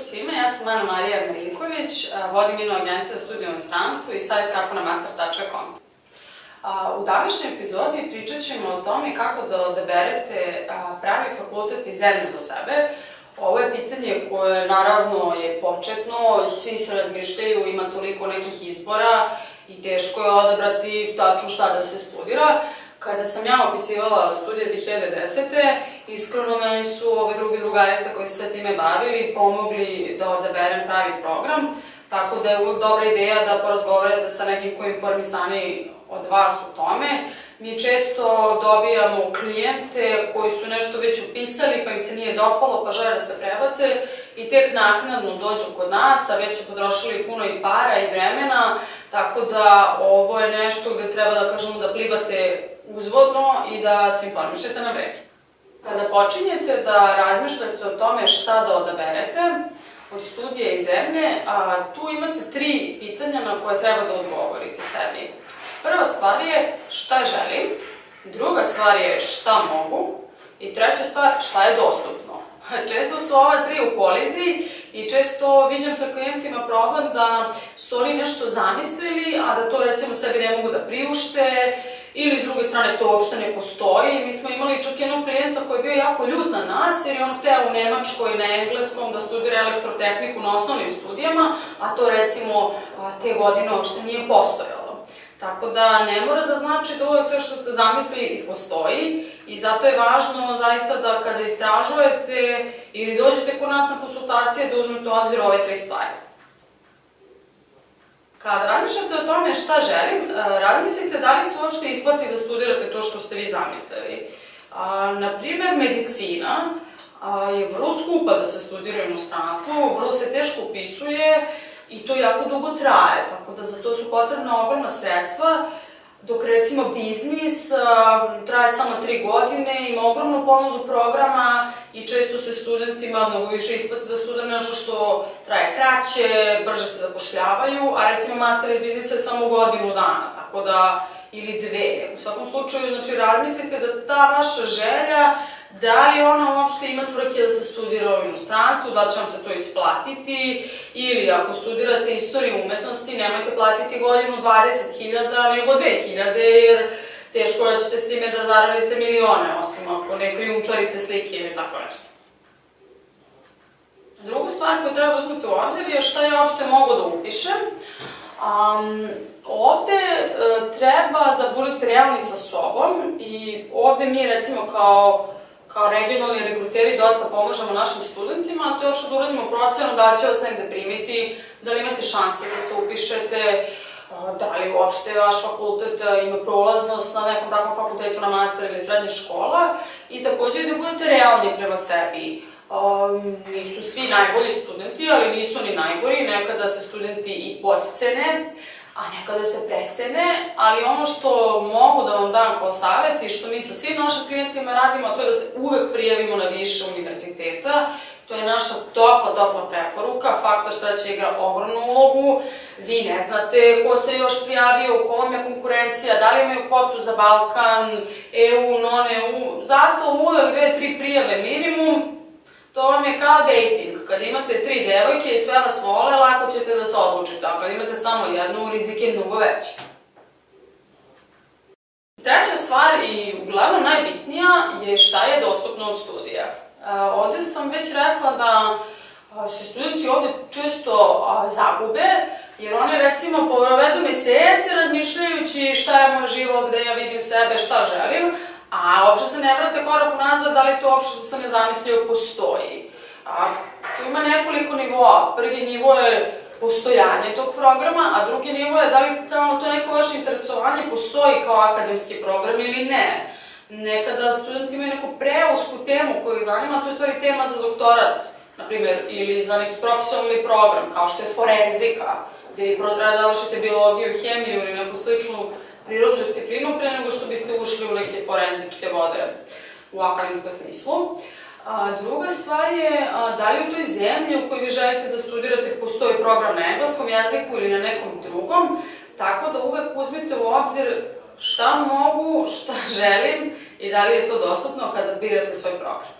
svima, ja sam Ana Marija Marinković, vodim jednu agenciju za studije u inostranstvu i sajt kako na master.com. U današnjoj epizodi pričat ćemo o tome kako da odaberete pravi fakultet i zemlju za sebe. Ovo je pitanje koje naravno je početno, svi se razmišljaju, ima toliko nekih izbora i teško je odabrati tačno šta da se studira. Kada sam ja opisivala studije 2010. iskreno meni su ove drugarice koji su se time bavili pomogli da odaberem pravi program, tako da je uvijek dobra ideja da porazgovarate sa nekim koji je informisaniji od vas u tome. Mi često dobijamo klijente koji su nešto već upisali pa im se nije dopalo pa žele da se prebace i tek naknadno dođu kod nas, a već su potrošili puno i para i vremena, tako da ovo je nešto gde treba da kažemo da plivate uzvodno i da se informišete na vreme. Kada počinjete da razmišljate o tome šta da odaberete od studija i zemlje, tu imate 3 pitanja na koje treba da odgovorite sebi. Prva stvar je šta želim, druga stvar je šta mogu i treća stvar šta je dostupno. Često su ova 3 u koliziji i često viđam sa klijentima problem da su oni nešto zamislili, a da to recimo sebi ne mogu da priušte ili s druge strane to uopšte ne postoji. Mi smo imali čak jednog klijenta koji je bio jako ljut na nas jer je on hteo u Nemačkoj na engleskom da studira elektrotehniku na osnovnim studijama, a to recimo te godine uopšte nije postojalo. Tako da ne mora da znači da ovo sve što ste zamislili i postoji i zato je važno zaista da kada istražujete ili dođete kod nas na konsultacije da uzmete u obzir ove 3 stvari. Kada razmišljate o tome šta želim, razmislite da li se uopšte isplati da studirate to što ste vi zamislili. Naprimer, medicina je vrlo skupa da se studira u inostranstvu, vrlo se teško upisuje i to jako dugo traje, tako da za to su potrebna ogromna sredstva, dok recimo biznis traje samo 3 godine, ima ogromnu ponudu programa i često se studentima mnogo više isplati da studira nešto što traje kraće, brže se zapošljavaju, a recimo master iz biznisa je samo godinu dana, tako da, ili 2. U svakom slučaju, znači, razmislite da ta vaša želja, da li ona uopšte ima svrhe da se studira u inostranstvu, da će vam se to isplatiti, ili ako studirate istoriju umetnosti, nemojte platiti godinu 20.000 nego 2.000, jer teško da ćete s time da zaradite milione, osim ako ne krijumčarite slike ili tako nešto. Druga stvar koju treba da uzmete u obzir je šta ja uopšte mogu da upišem. Ovde treba da budete realni sa sobom i ovde mi recimo kao regionalni rekruteri dosta pomažemo našim studentima, a to je još da uradimo procenu da će vas negde primiti, da li imate šanse da se upišete, da li uopšte vaš fakultet ima prolaznost na nekom takvom fakultetu na master ili srednje škola i takođe da budete realni prema sebi. Nisu svi najbolji studenti, ali nisu ni najgori, nekada se studenti i podcene, a nekada se precene, ali ono što mogu da vam dam kao savjet i što mi sa svim našim klijentima radimo, to je da se uvek prijavimo na više univerziteta. To je naša topla preporuka, faktor sreće igra ogromnu ulogu, vi ne znate ko se još prijavio, ko vam je konkurencija, da li imaju kvotu za Balkan, EU, non-EU, zato uvek 2-3 prijave minimum. To vam je kao dating, kada imate 3 devojke i sve vas vole, lako ćete da se odlučite, a kada imate samo jednu, rizik je mnogo veći. Treća stvar i uglavnom najbitnija je šta je dostupno od studija. Ovde sam već rekla da se studenti ovde često zagube, jer oni recimo provedu mesece razmišljajući šta je moj život, gde ja vidim sebe, šta želim, a uopšte se ne vrate korak nazad da li to uopšte što sam ne zamislio postoji. Tu ima nekoliko nivoa. Prvi nivo je postojanje tog programa, a drugi nivo je da li to neko vaše interesovanje postoji kao akademski program ili ne. Nekada studenti imaju neku preusku temu koju ih zanima, to je stvari tema za doktorat, na primjer, ili za neki profesionalni program, kao što je forenzika, gde vi prvo treba da završite biologiju, hemiju ili neku sličnu prirodnu disciplinu pre nego što biste ušli u neke forenzičke vode u akademskom smislu. Druga stvar je da li u toj zemlji u kojoj vi želite da studirate postoji program na engleskom jeziku ili na nekom drugom, tako da uvek uzmite u obzir šta mogu, šta želim i da li je to dostupno kada birate svoj program.